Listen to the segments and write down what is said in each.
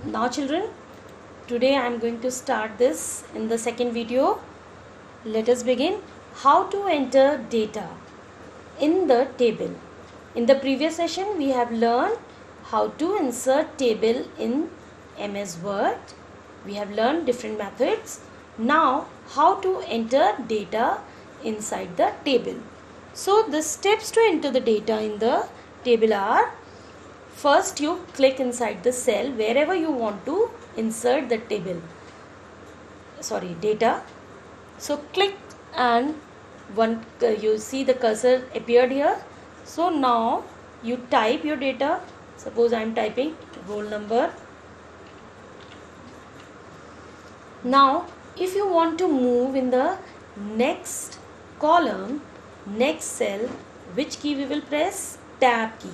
Now children, today I am going to start this in the second video. Let us begin. How to enter data in the table. In the previous session we have learned how to insert table in MS Word. We have learned different methods. Now how to enter data inside the table. So the steps to enter the data in the table are: first you click inside the cell wherever you want to insert the data. So click and you see the cursor appeared here. So now you type your data. Suppose I am typing roll number. Now if you want to move in the next column, next cell, which key we will press? Tab key.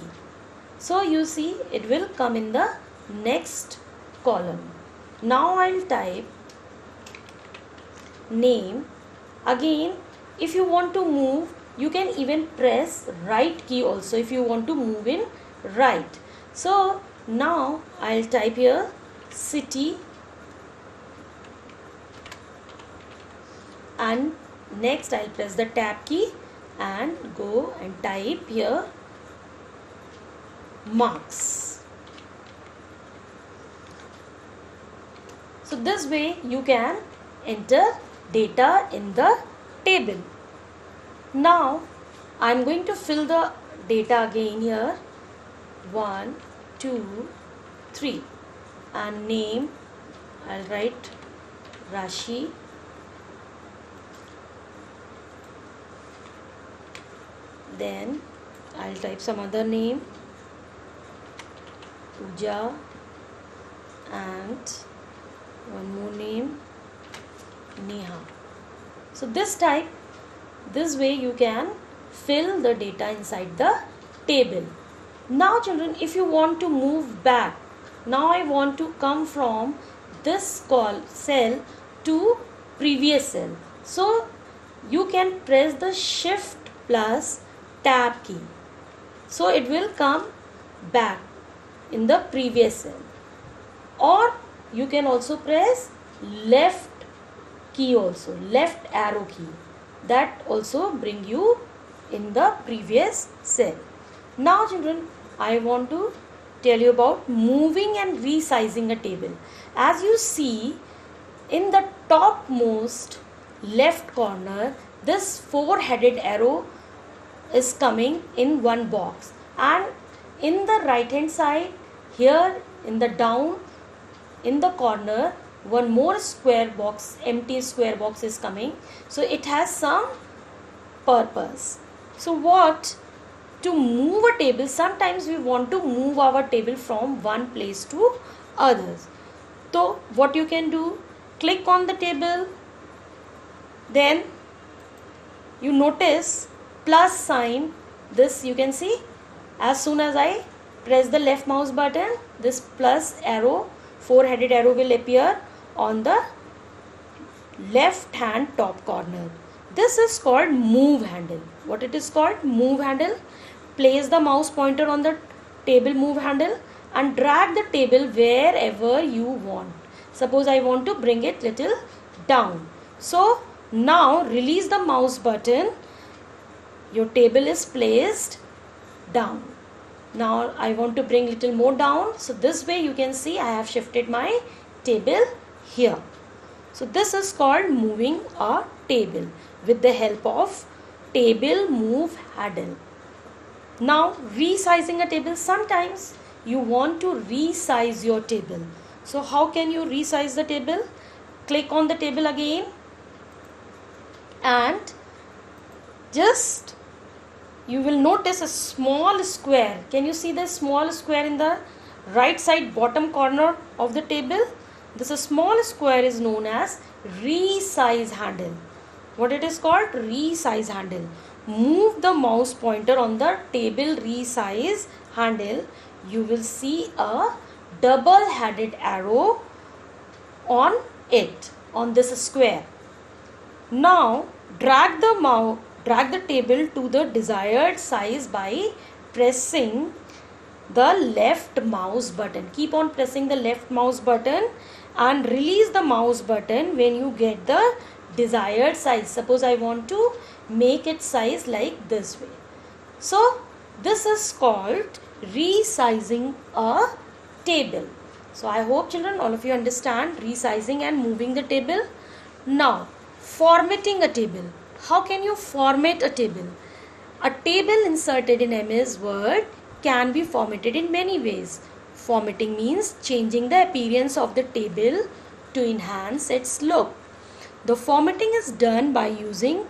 So you see it will come in the next column. Now I'll type name. Again, if you want to move, you can even press right key also if you want to move in right. So now I'll type here city, and next I'll press the tab key and go and type here marks. So this way you can enter data in the table. Now I am going to fill the data again here. 1, 2, 3, and name I'll write Rashi. Then I'll type some other name, Pooja, and one more name, Neha. So this way you can fill the data inside the table. Now children, if you want to move back, now I want to come from this cell to previous cell. So you can press the shift plus tab key. So it will come back in the previous cell. Or you can also press left key also, left arrow key. That also bring you in the previous cell. Now children, I want to tell you about moving and resizing a table. As you see in the topmost left corner, this four-headed arrow is coming in one box, and in the right hand side here in the down in the corner one more square box, empty square box is coming. So it has some purpose. So what? To move a table, sometimes we want to move our table from one place to others. So what you can do, click on the table, then you notice plus sign. This you can see, as soon as I press the left mouse button, this plus arrow, four-headed arrow will appear on the left hand top corner. This is called move handle. What it is called? Move handle. Place the mouse pointer on the table move handle and drag the table wherever you want. Suppose I want to bring it little down. So now release the mouse button. Your table is placed down. Now I want to bring little more down. So this way you can see I have shifted my table here. So this is called moving a table with the help of table move handle. Now resizing a table. Sometimes you want to resize your table. So how can you resize the table? Click on the table again and just you will notice a small square. Can you see the small square in the right side bottom corner of the table? This small square is known as resize handle. What it is called? Resize handle. Move the mouse pointer on the table resize handle. You will see a double-headed arrow on it, on this square. Now drag the table to the desired size by pressing the left mouse button. Keep on pressing the left mouse button and release the mouse button when you get the desired size. Suppose I want to make it size like this way. So this is called resizing a table. So I hope children all of you understand resizing and moving the table. Now formatting a table. How can you format a table? A table inserted in MS Word can be formatted in many ways. Formatting means changing the appearance of the table to enhance its look. The formatting is done by using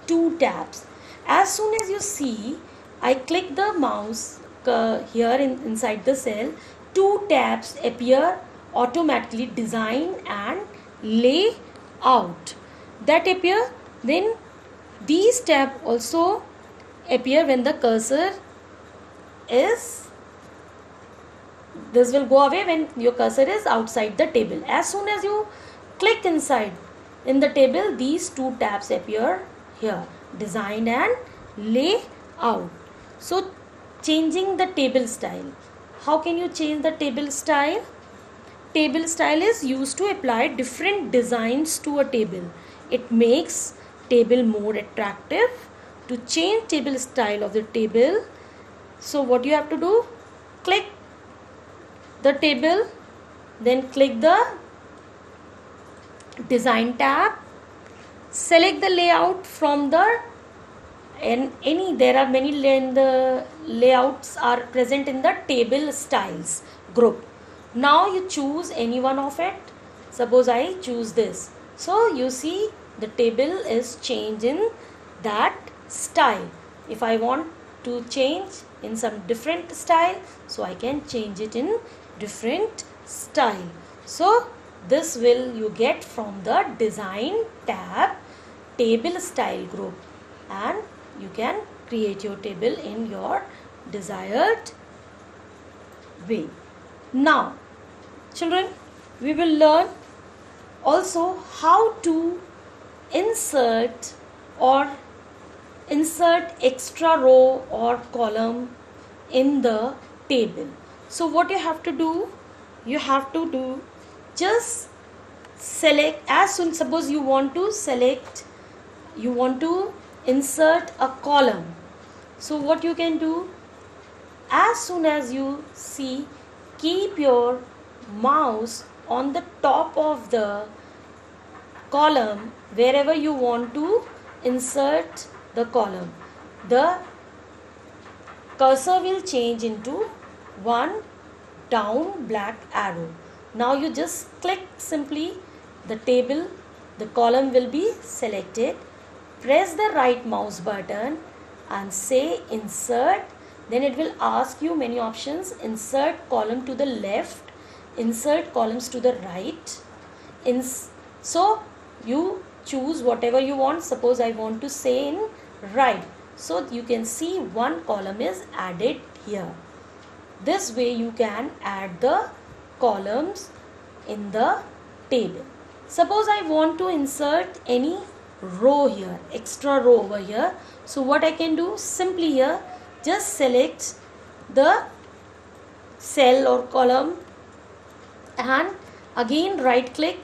two tabs. As soon as you see, I click the mouse here inside the cell, two tabs appear automatically, design and layout. That appear, then these tabs also appear when the cursor is, this will go away when your cursor is outside the table. As soon as you click inside in the table, these two tabs appear here, design and layout. So changing the table style. How can you change the table style? Table style is used to apply different designs to a table. It makes table more attractive. To change table style of the table, so what you have to do, click the table, then click the design tab, select the layout from the there are many layouts are present in the table styles group. Now you choose any one of it. Suppose I choose this. So you see the table is changed in that style. If I want to change in some different style, so I can change it in different style. So this will you get from the design tab, table style group, and you can create your table in your desired way. Now children, we will learn also how to insert extra row or column in the table. So what you have to do, just select, as soon, suppose you want to insert a column. So what you can do, as soon as you see, keep your mouse on the top of the column wherever you want to insert the column. The cursor will change into one down black arrow. Now you just click simply the table, the column will be selected. Press the right mouse button and say insert. Then it will ask you many options. Insert column to the left, insert columns to the right. So you choose whatever you want. Suppose I want to say in right. So you can see one column is added here. This way you can add the columns in the table. Suppose I want to insert any row here, extra row over here. So what I can do, simply here just select the cell or column and again right click,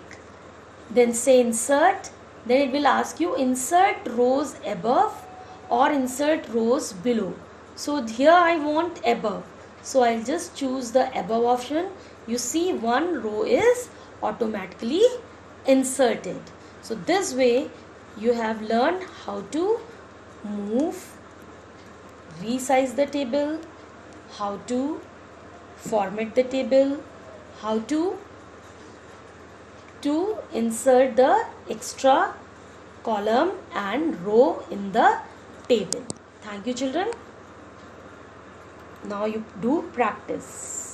then say insert. Then it will ask you insert rows above or insert rows below. So here I want above, so I'll just choose the above option. You see one row is automatically inserted. So this way you have learned how to move, resize the table, how to format the table, how to insert the extra column and row in the table. Thank you children. Now you do practice.